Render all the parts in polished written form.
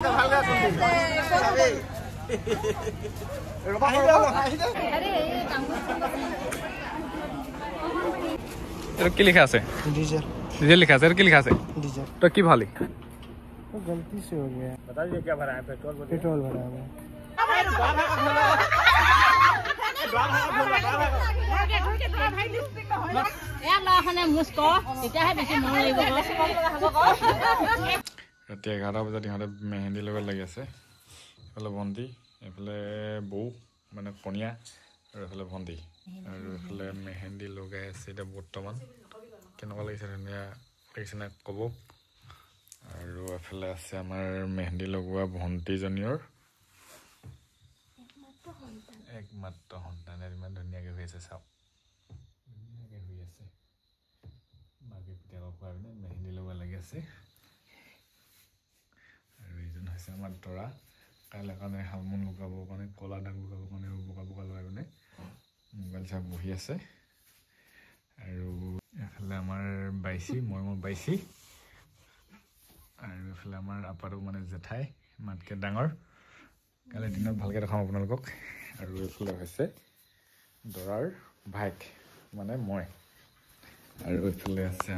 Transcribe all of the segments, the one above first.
কি লিখা আছে? डीजल। डीजल लिखा है। लिखा है डीजल। तो की भाली तो गलती से हो गया। बता दीजिए क्या भरा है? पेट्रोल भरा है। राति 11 बजात इहते मेहंदी लगत लगी আছে এফালে ভন্টি এফালে বউ মানে কনিয়া আৰু এফালে ভন্টি আৰু এফালে মেহেন্দি লগাই আছে এটা বৰ্তমান কেনেকুৱা লাগিছে ধুনীয়া লাগিছে না ক'ব আৰু এফালে আছে আমাৰ মেহেন্দি লগোৱা ভন্টিজনীৰ একমাত্ৰ সন্তান ইমান ধুনীয়াকৈ হৈ আছে চাওক ধুনীয়াকৈ হৈ আছে মাকে পিতাকক খোৱাই মেহেন্দি লগোৱা লাগি আছে আৰু এইজন হৈছে আমাৰ দৰা কাইলৈ কাৰণে হালমন লগাবৰ কাৰণে কলা দাগ লগাবৰ কাৰণে বোকা বোকা লগাই পিনে মোবাইল চাই বহি আছে আৰু এফালে আমাৰ বাইছি মই বাইছি আৰু এফালে আমাৰ আপাটো মানে জেঠাই মাতকে ডাঙৰ কাইলৈ দিনত ভালকৈ দেখাম আপোনালোকক আৰু এফালে হৈছে দৰাৰ ভাইক মানে মই আৰু এফালে আছে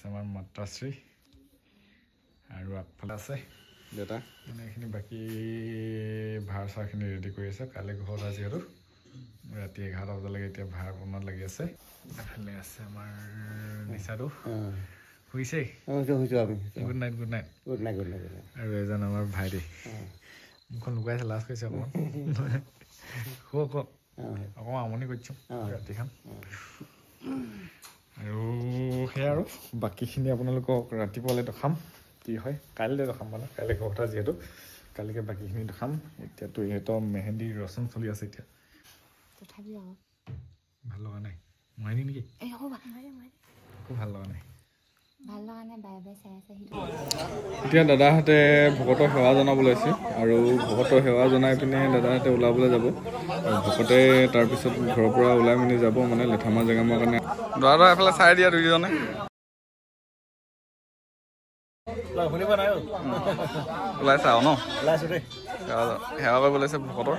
আমাৰ মাতাশ্ৰী আৰু আগফালে আছে দেউতা মানে এইখিনি বাকী ভাড়া চাহখিনি ৰেডি কৰি আছে কাইলৈ ঘৰত যিহেতু ৰাতি 11 বজালৈকে এতিয়া ভাড়া বনোৱাত লাগি আছে এফালে আছে আমাৰ নিচাটো শুইছে good night good night good night good night আৰু এজন আমাৰ ভাইটি মুখখন লুকাইছে লাজ কৰিছে অকণমান অকণমান আমনি কৰিছোঁ ৰাতিখন আৰু সেয়া আৰু বাকীখিনি আপোনালোকক ৰাতিপুৱালৈ দেখাম কি হয় কাইলৈ দেখাম মানে কাইলৈ কথা যিহেতু কালিকে বাকীখিনি দেখাম এতিয়াতো ইহঁতৰ মেহেন্দি ৰচম চলি আছে এতিয়া ভাল লগা নাই মইনি নেকি খুব ভাল লগা নাই এতিয়া দাদাহঁতে ভকতৰ সেৱা জনাবলৈ আছে আৰু ভকতৰ সেৱা জনাই পিনে দাদাহঁতে ওলাবলৈ যাব আৰু ভকতে তাৰপিছত ঘৰৰ পৰা ওলাই মেলি যাব মানে লেঠামা জেগামাৰ কাৰণে দাদা এফালে চাই দিয়া দুইজনে ওলাইছে আৰু ন সেৱা কৰিব লৈছে ভকতৰ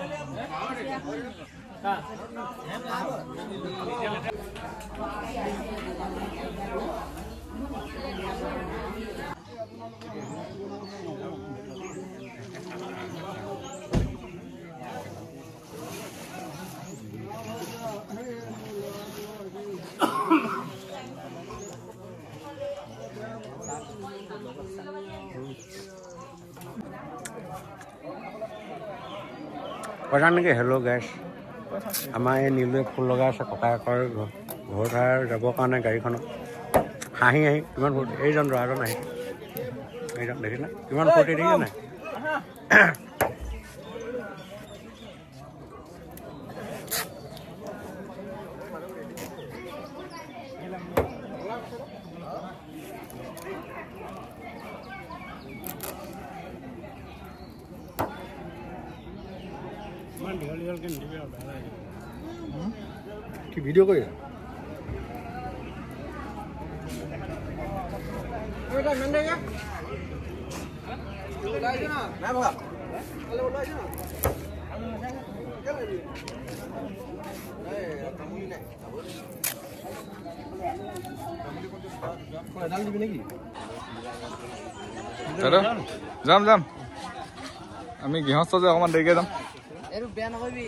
প্ৰধানকৈ হেল্ল' গেছ আমাৰ এই নীলুৱে ফুল লগাই আছে ককায়েকৰ ঘৰত যাবৰ কাৰণে গাড়ীখনত হাঁহি কিমান ফূৰ্তি এইজন ল'ৰাজন আহি এইজন দেখিলে কিমান ফূৰ্তি দেখিলে নাই কি ভিডিও কৰি যাম যাম আমি গৃহস্থ যে অকণমান দেৰিকৈ যাম বেয়া নকৰিবি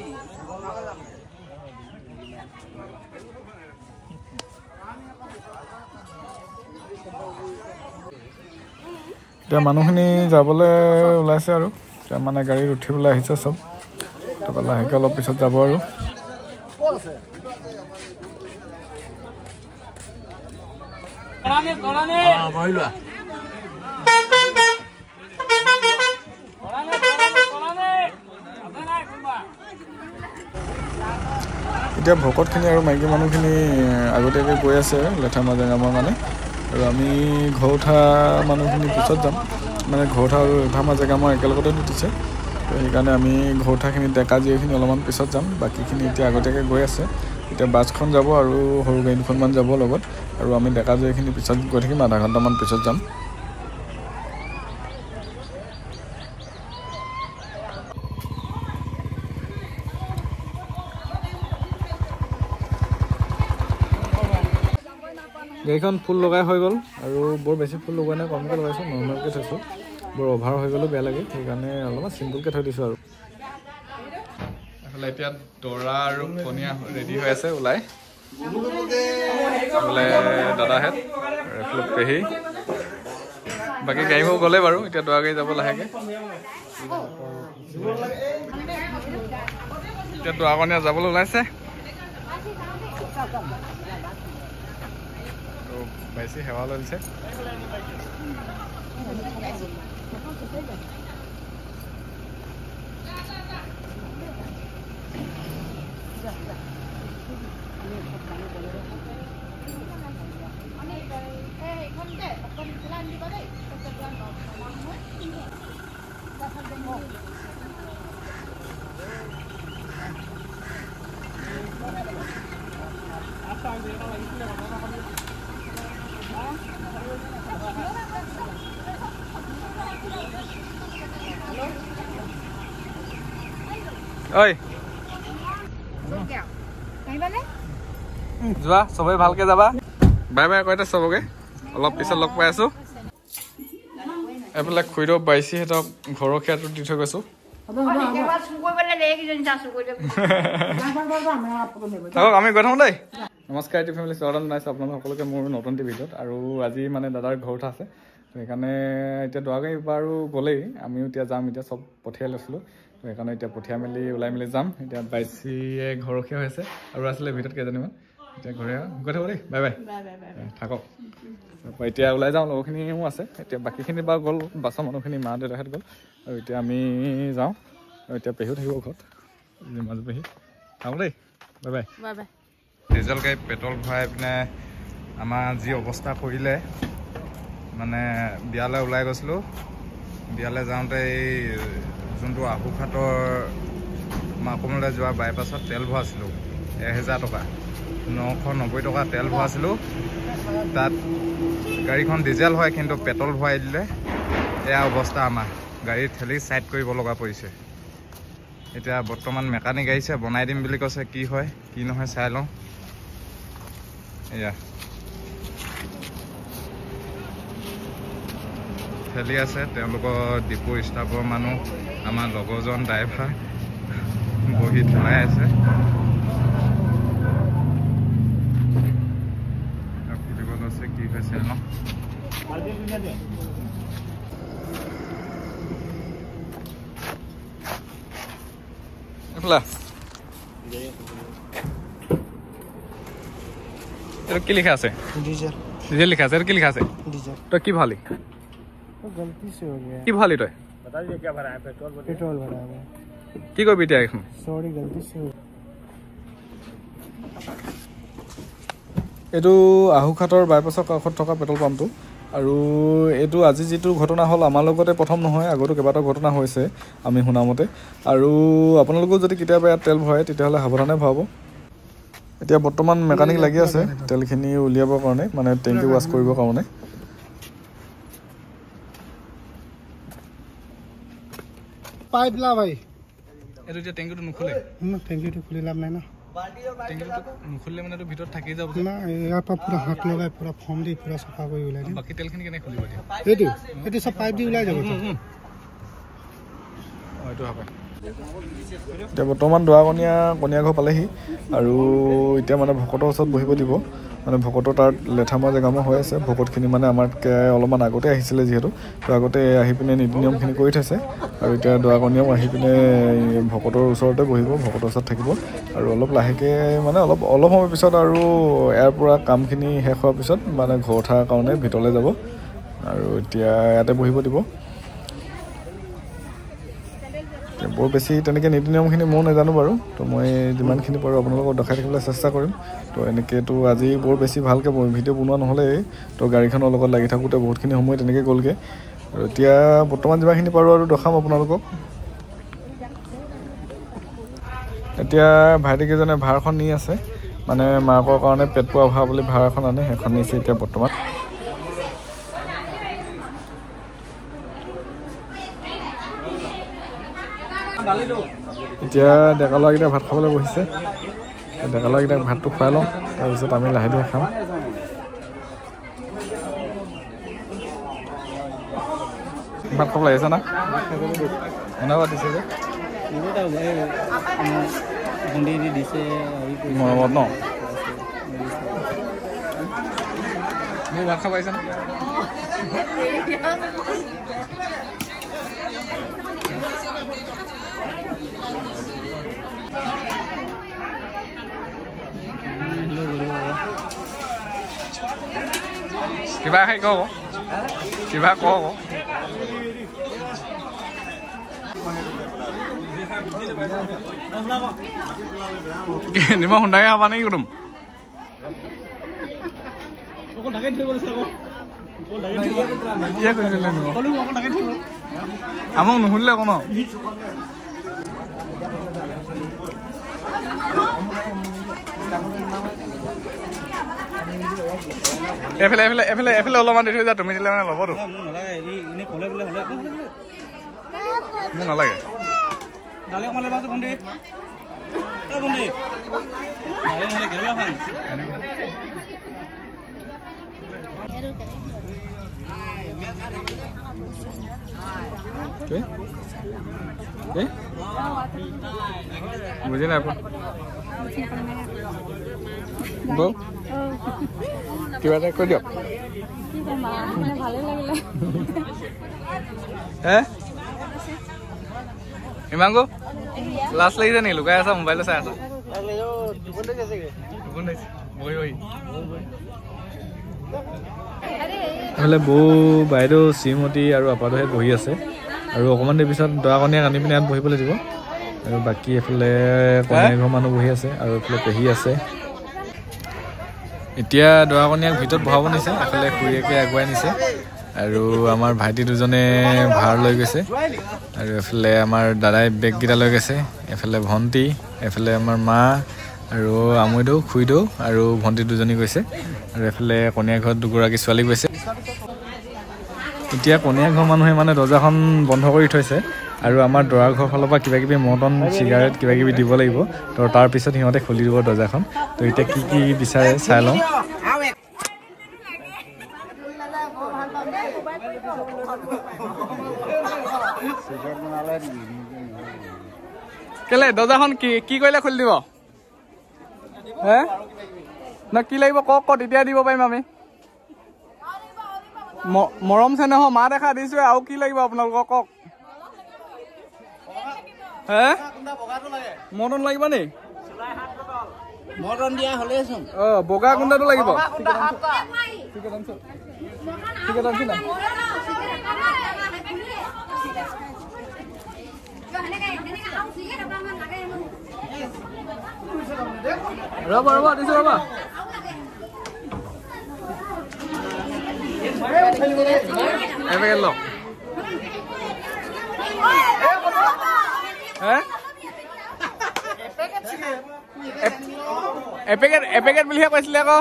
এতিয়া মানুহখিনি যাবলৈ ওলাইছে আৰু এতিয়া মানে গাড়ীত উঠিবলৈ আহিছে চব তাৰপৰা লাহেকৈ অলপ পিছত যাব আৰু এতিয়া ভকতখিনি আৰু মাইকী মানুহখিনি আগতীয়াকৈ গৈ আছে লেঠামা জেগামাৰ মানে আৰু আমি ঘৰ উঠা মানুহখিনি পিছত যাম মানে ঘৰ উঠা আৰু লেঠামা জেগামাৰ একেলগতে উঠিছে তো সেইকাৰণে আমি ঘৰ উঠাখিনি ডেকা জীয়খিনি অলপমান পিছত যাম বাকীখিনি এতিয়া আগতীয়াকৈ গৈ আছে এতিয়া বাছখন যাব আৰু সৰু গাড়ী দুখনমান যাব লগত আৰু আমি ডেকা জীয়খিনি পিছত গৈ থাকিম আধা ঘণ্টামান পিছত যাম গাড়ীখন ফুল লগাই হৈ গ'ল আৰু বৰ বেছি ফুল লগোৱা নাই, কমকৈ লগাইছোঁ, নৰ্মেলকৈ থৈছোঁ। বৰ অভাৰ হৈ গ'লেও বেয়া লাগে, সেইকাৰণে অলপমান চিম্পুলকৈ থৈ দিছোঁ আৰু। এইফালে এতিয়া দৰা আৰু কণীয়া ৰেডি হৈ আছে ওলাই। এইফালে দাদাহেঁত আৰু এইফালে পেহী। বাকী গাড়ীবোৰ গ'লে বাৰু, এতিয়া দৰা গাড়ী যাব লাহেকৈ। এতিয়া দৰা কণীয়া যাবলৈ ওলাইছে। বেছি সেৱা লৈছে। ঐ যোৱা, চবেই ভালকে যাবা। বাই বাই কয়তে চবকে, অলপ পিছত লগ পাই আছো। এইফালে খুৰীদেউ বাইছিহঁতক ঘৰৰ খেৰটো দি থৈ গৈছো। আমি গৈ থাকোঁ দেই। নমস্কাৰ, ইউটিউব ফেমিলি, স্বাগতম জনাইছোঁ আপোনালোক সকলোকে মোৰ নতুন টিভিটোত। আৰু আজি মানে দাদাৰ ঘৰত আছে, সেইকাৰণে এতিয়া দৰা গাড়ী বাৰু গ'লেই, আমিও এতিয়া যাম। এতিয়া চব পঠিয়াই লৈছিলোঁ, তো সেইকাৰণে এতিয়া পঠিয়াই মেলি ওলাই মেলি যাম। এতিয়া বাইছিয়ে ঘৰখীয়া হৈছে আৰু আছিলে ভিতৰত কেইজনীমান। এতিয়া ঘৰে গৈ থাকোঁ দেই। বাই বাই, থাকক। তাৰপৰা এতিয়া ওলাই যাওঁ, লগৰখিনিও আছে। এতিয়া বাকীখিনি বাৰু গ'ল, বাছৰ মানুহখিনি মা দেউতাহঁত গ'ল, আৰু এতিয়া আমি যাওঁ। আৰু এতিয়া পেহীও থাকিব ঘৰত, মাজু পেহী। থাকোঁ দেই, bye bye, bye bye. Diesel গাড়ীত পেট্ৰল ভৰাই পিনে আমাৰ যি অৱস্থা কৰিলে, মানে বিয়ালৈ ওলাই গৈছিলোঁ। বিয়ালৈ যাওঁতে এই যোনটো আহুঘাটৰ মাকুমলৈ যোৱা বাইপাছত তেল ভৰাইছিলোঁ 1000 টকা, 990 টকা তেল ভৰাইছিলোঁ। তাত গাড়ীখন ডিজেল হয়, কিন্তু পেট্ৰল ভৰাই দিলে। এয়া অৱস্থা আমাৰ, গাড়ী ঠেলি ছাইড কৰিব লগা পৰিছে। এতিয়া বৰ্তমান মেকানিক আহিছে, বনাই দিম বুলি কৈছে। কি হয় কি নহয় চাই লওঁ। এয়া ঠেলি আছে, তেওঁলোকৰ ডিপু ষ্টাফৰ মানুহ, আমাৰ লগৰজন ড্ৰাইভাৰ বহি ঠেলাই আছে। সুধিব লৈছে কি হৈছে ন। কি লিখা আছে? ডিজেল। ডিজেল লিখা আছে। কি লিখা আছে? ডিজেল। তই কি ভালি? गलती से हो गया। কি ভালি তই? बता दीजिए क्या भरा है? पेट्रोल भरा है। কি করবি এতিয়া এখন? সরি गलती से। এইটো আহুঘাটৰ বাইপাছৰ কাষত থকা পেট্ৰল পাম্পটো। আৰু এইটো আজি যিটো ঘটনা হ'ল, আমাৰ লগতে প্ৰথম নহয়, আগতো কেইবাটাও ঘটনা হৈছে আমি শুনামতে। আৰু আপোনালোকেও যদি কেতিয়াবা ইয়াত তেল ভৰাই, তেতিয়াহ'লে সাৱধানে ভৰাব। এতিয়া বৰ্তমান মেকানিক লাগি আছে তেলখিনি উলিয়াবৰ কাৰণে, মানে টেংকি ৱাছ কৰিবৰ কাৰণে। পাইপ লা ভাই, এইটো যে টেংকিটো নুখুলে। টেংকিটো খুলি লাভ নাই না, টেংকিটো নুখুলিলে মানে ভিতৰত থাকি যাব না। ইয়াৰ পৰা পুৰা হাত লগাই পুৰা ফৰ্ম দি পুৰা চাফা কৰি ওলাই দিম। বাকী তেলখিনি কেনেকৈ খুলিব এতিয়া? এইটো চব পাইপ দি ওলাই যাব। এইটো হয়। এতিয়া বৰ্তমান দৰা কণীয়া ঘৰ পালেহি, আৰু এতিয়া মানে ভকতৰ ওচৰত বহিব দিব। মানে ভকতৰ তাত লেঠামৰা জেগামৰা হৈ আছে। ভকতখিনি মানে আমাতকৈ অলপমান আগতে আহিছিলে যিহেতু, তো আগতে আহি পিনে নীতি নিয়মখিনি কৰি থৈছে। আৰু এতিয়া দৰা কণীয়াও আহি পিনে ভকতৰ ওচৰতে বহিব, ভকতৰ ওচৰত থাকিব। আৰু অলপ লাহেকৈ মানে অলপ সময় পিছত আৰু ইয়াৰ পৰা কামখিনি শেষ হোৱাৰ পিছত মানে ঘৰ উঠাৰ কাৰণে ভিতৰলৈ যাব। আৰু এতিয়া ইয়াতে বহিব দিব। বৰ বেছি তেনেকৈ নীতি নিয়মখিনি ময়ো নাজানো বাৰু, তো মই যিমানখিনি পাৰোঁ আপোনালোকক দেখাই থাকিবলৈ চেষ্টা কৰিম। তো এনেকৈতো আজি বৰ বেছি ভালকৈ ভিডিঅ' বনোৱা নহ'লেই, তো গাড়ীখনৰ লগত লাগি থাকোঁতে বহুতখিনি সময় তেনেকৈ গ'লগৈ। আৰু এতিয়া বৰ্তমান যিমানখিনি পাৰোঁ আৰু দেখাম আপোনালোকক। এতিয়া ভাইটিকেইজনে ভাড়খন নি আছে, মানে মাকৰ কাৰণে পেট পোৱা ভাড়া বুলি ভাড়া এখন আনে, সেইখন নিছে এতিয়া বৰ্তমান। এতিয়া ডেকা ল'ৰাকেইটা ভাত খাবলৈ বহিছে। ডেকা ল'ৰাকেইটাক ভাতটো খুৱাই লওঁ, তাৰপিছত আমি লাহে ধীৰে খাম। ভাত খাব লাগিছে না বনাব দিছে যে মৰমত ন মোৰ ভাত খাব আহিছে না কিবা খাই কওঁ কিবা কওঁ নিমখ সুন্দাকে খাবা নেকি কুটুম আমাক নুশুনিলে আকৌ ন এফালে এফালে এফালে এফালে অলপমান দি থৈ যা তুমি দিলে মানে ল'বতো মোক নালাগে বুজি নাই পোৱা বৌ কিবা এটা কৈ দিয়ক ইমানকো লাজ লাগিছে নেকি লুকাই আছা মোবাইলত চাই আছা এইফালে বৌ বাইদেউ শ্ৰীমতী আৰু আপাদহে বহি আছে আৰু অকণমান দেৰি পিছত দৰা কণীয়াক আনি পিনে ইয়াত বহিবলৈ দিব আৰু বাকী এইফালে কণীয়া ঘৰ মানুহ বহি আছে আৰু এইফালে পেহী আছে এতিয়া দৰা কণীয়াক ভিতৰত বহাব নিছে এফালে খুৰীয়েকে আগুৱাই নিছে আৰু আমাৰ ভাইটি দুজনে ভাৰ লৈ গৈছে আৰু এফালে আমাৰ দাদাই বেগকেইটা লৈ গৈছে এফালে ভণ্টি এফালে আমাৰ মা আৰু আমৈদেউ খুৰীদেউ আৰু ভণ্টি দুজনী গৈছে আৰু এফালে কণীয়া ঘৰত দুগৰাকী ছোৱালী গৈছে এতিয়া কণীয়া ঘৰ মানুহে মানে দৰ্জাখন বন্ধ কৰি থৈছে আৰু আমাৰ দৰা ঘৰ ফালৰ পৰা কিবা কিবি মৰ্টন চিগাৰেট কিবা কিবি দিব লাগিব তো তাৰপিছত সিহঁতে খুলি দিব দৰ্জাখন তো এতিয়া কি কি বিচাৰে চাই লওঁ কেলে দৰ্জাখন কি কৰিলে খুলি দিব হে না কি লাগিব কওক কওক তেতিয়া দিব পাৰিম আমি মৰম চেনেহ মা দেখা দিছো আৰু কি লাগিব আপোনালোকক কওক হে মৰ্টন লাগিব নি মৰ্টন দিয়া হ'লেচোন বগা কুণ্ডাটো লাগিব ৰবা ৰবা দিছো ৰবা এপেকেট লওক এপেকেট বুলিহে কৈছিলে আকৌ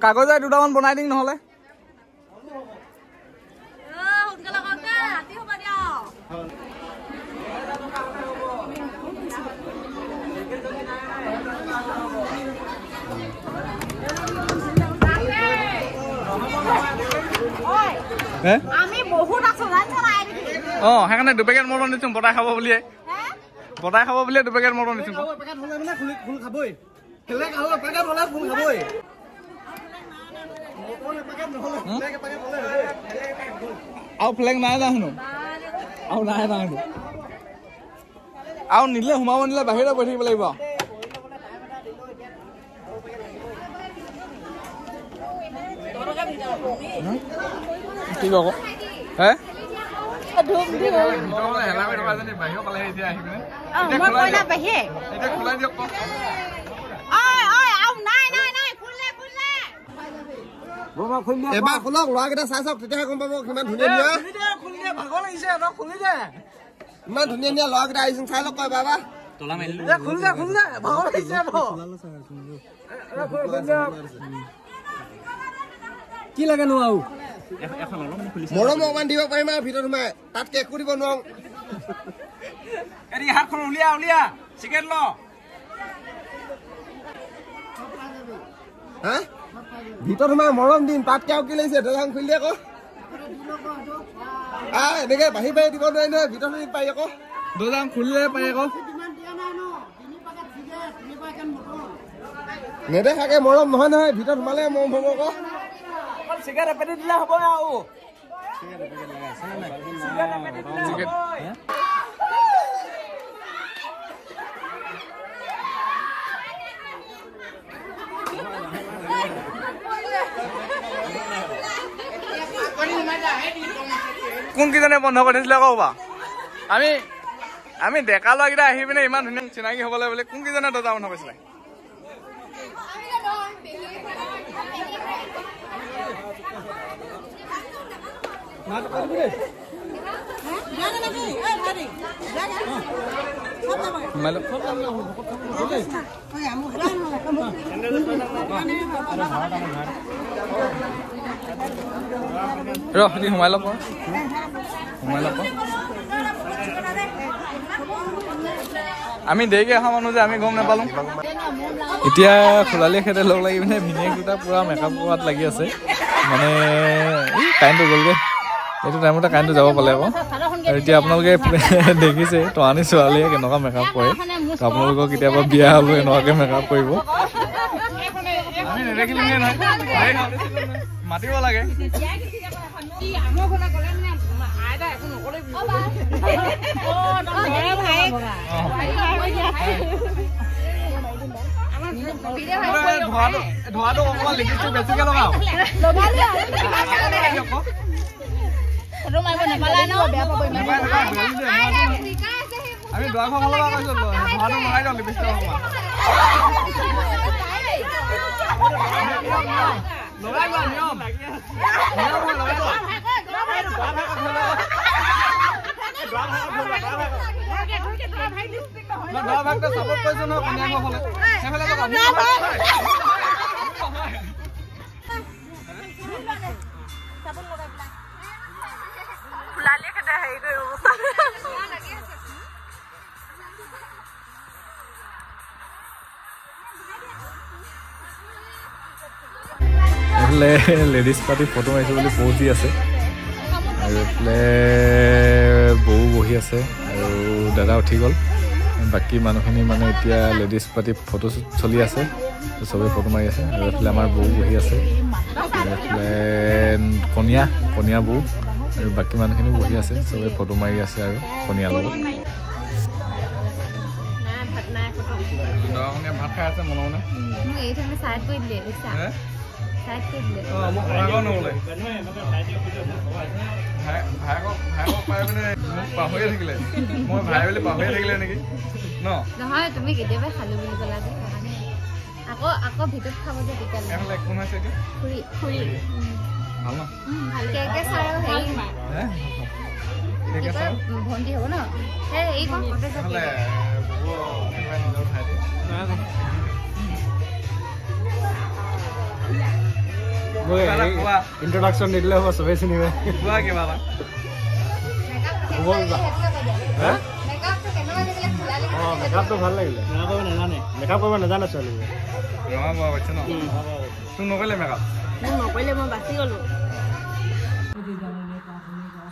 কাগজৰ দুটামান বনাই দিম নহ'লে সেইকাৰণে দুপেকেট মৰ্টন দিছো বতাই খাব বুলিয়ে দুপেকেট মৰ্টন দিছো আৰু ফ্লেগ নাই না শুনো আৰু নিলে সোমাব নিলে বাহিৰতে বহি থাকিব লাগিব কি কব হে এবাৰ খোলক ল'ৰাকেইটা চাই চাওক তেতিয়াহে গম পাব কিমান ধুনীয়া ইমান ধুনীয়া ধুনীয়া ল'ৰাকেইটা আহিছে চাই লওক কয় বাবা কি লাগে নো আৰু মৰম অকমান দিব পাৰিম আৰু ভিতৰত সোমাই তাতকে একো দিব নোৱাৰো হাতখন উলিয়া চিকেন ল হা ভিতৰত সোমাই মৰম দিম তাতকে আৰু কি লাগিছে দৰ্জাখন খুলি দে আকৌ এনেকে বাঢ়ি বাঢ়ি দিব নোৱাৰি নহয় ভিতৰত পাৰি আকৌ দৰ্জাখন খুলিলে পাৰি আকৌ নেদেখাকে মৰম নহয় নহয় ভিতৰত সোমালে মৰম হ'ব আকৌ চিগাৰেট এপেটি দিলে হ'ব আৰু কোন কিজনে বন্ধ কৰি দিছিলে কবা আমি ডেকা ল'ৰাকেইটা আহি পিনে ইমান ধুনীয়া চিনাকি হ'বলৈ বুলি কোন কিজনে দৰ্জা বন্ধ কৰিছিলে সোমাই লওক আমি দেৰিকে অহা মানুহ যে আমি গম নাপালো এতিয়া খোলালি খেতে লগ লাগি পিনে ভিনিয়েক দুটা পুৰা মেকআপ কৰাত লাগি আছে মানে কাৰেণ্টটো গ'লগৈ এইটো টাইমতে কাৰেণ্টটো যাব পালে আকৌ আৰু এতিয়া আপোনালোকে দেখিছে টৰানি ছোৱালীয়ে কেনেকুৱা মেকআপ কৰে তো আপোনালোকৰ কেতিয়াবা বিয়া হ'লেও এনেকুৱাকে মেকআপ কৰিব মাতিব লাগে ধোৱাটো অকণমান লিখিছো বেছিকে লগাও আমি দুৱাখন লগা কৈছো ধোৱাটো লগাই দিওঁ লিপিষ্টিক অকণমান লগাই লোৱা নিয়ম লগাই লোৱা ভাগটো চাপৰ্ট কৰিছো নহয় কন্যাকৰ ফালে সেইফালে এইফালে লেডিজ পাৰ্টি ফটো মাৰিছোঁ বুলি পৌজি আছে আৰু এইফালে বৌ বহি আছে আৰু দাদা উঠি গ'ল বাকী মানুহখিনি মানে এতিয়া লেডিজ পাৰ্টি ফটো চলি আছে চবেই ফটো মাৰি আছে আৰু এইফালে আমাৰ বৌ বহি আছে আৰু এইফালে কণীয়া বৌ আৰু বাকী মানুহখিনি বহি আছে চবেই ফটো মাৰি আছে আৰু কণীয়াৰ লগত ভাত খাই আছে মনে মনে পাহৰিয়ে থাকিলে মই ভাই বুলি পাহৰিয়ে থাকিলে নেকি নহয় তুমি কেতিয়াবা খালো বুলি ক'লা যে আকৌ ভিতৰত খাব যে তেতিয়াহ'লে কোন আছে এতিয়া খুৰী ভাল ন ভণ্টি হ'ব ন ইন্ট্ৰডাকশ্যন নিদিলে হ'ব চবেই চিনিবে মেকআপটো ভাল লাগিলে নাজানে মেকআপ কৰিব নাজানে ছোৱালীবোৰে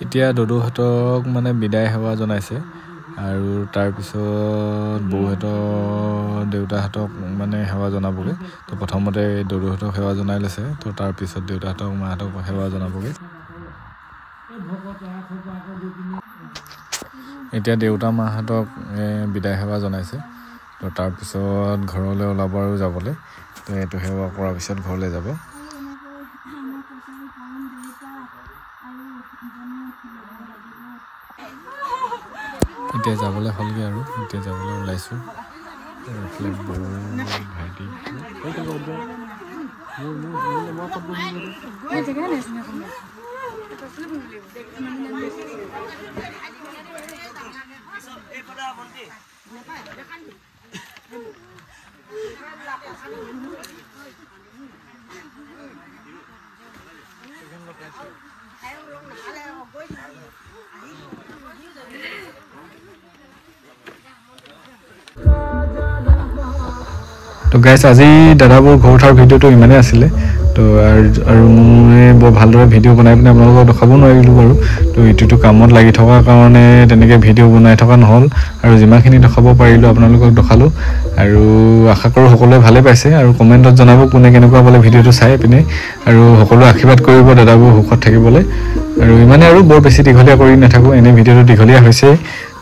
এতিয়া দদৌহঁতক মানে বিদায় সেৱা জনাইছে আৰু তাৰপিছত বৌহঁতৰ দেউতাহঁতক মানে সেৱা জনাবগৈ তো প্ৰথমতে দদৌহঁতক সেৱা জনাই লৈছে তো তাৰপিছত দেউতাহঁতক মাহঁতক সেৱা জনাবগৈ এতিয়া দেউতা মাহঁতক বিদায় সেৱা জনাইছে তো তাৰপিছত ঘৰলৈ ওলাব আৰু যাবলৈ তো এইটো সেৱা কৰাৰ পিছত ঘৰলৈ যাব এতিয়া যাবলৈ হ'লগৈ আৰু এতিয়া যাবলৈ ওলাইছোঁ এইফালে বৌ ভাইটি তো গাইছ আজি দাদাবোৰ ঘৰ উঠাৰ ভিডিঅ'টো ইমানেই আছিলে তো আৰু মই বৰ ভালদৰে ভিডিঅ' বনাই পিনে আপোনালোকক দেখাব নোৱাৰিলোঁ বাৰু তো ইটো কামত লাগি থকাৰ কাৰণে তেনেকৈ ভিডিঅ' বনাই থকা নহ'ল আৰু যিমানখিনি দেখাব পাৰিলোঁ আপোনালোকক দেখালোঁ আৰু আশা কৰোঁ সকলোৱে ভালে পাইছে আৰু কমেণ্টত জনাব কোনে কেনেকুৱা পালে ভিডিঅ'টো চাই পিনে আৰু সকলোৱে আশীৰ্বাদ কৰিব দাদাবোৰ সুখত থাকিবলৈ আৰু ইমানে আৰু বৰ বেছি দীঘলীয়া কৰি নাথাকোঁ এনেই ভিডিঅ'টো দীঘলীয়া হৈছে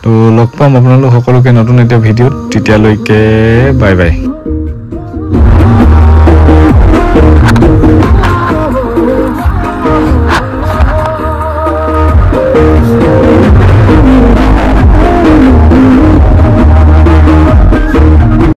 তো লগ পাম আপোনালোক সকলোকে নতুন এটা ভিডিঅ'ত তেতিয়ালৈকে বাই বাই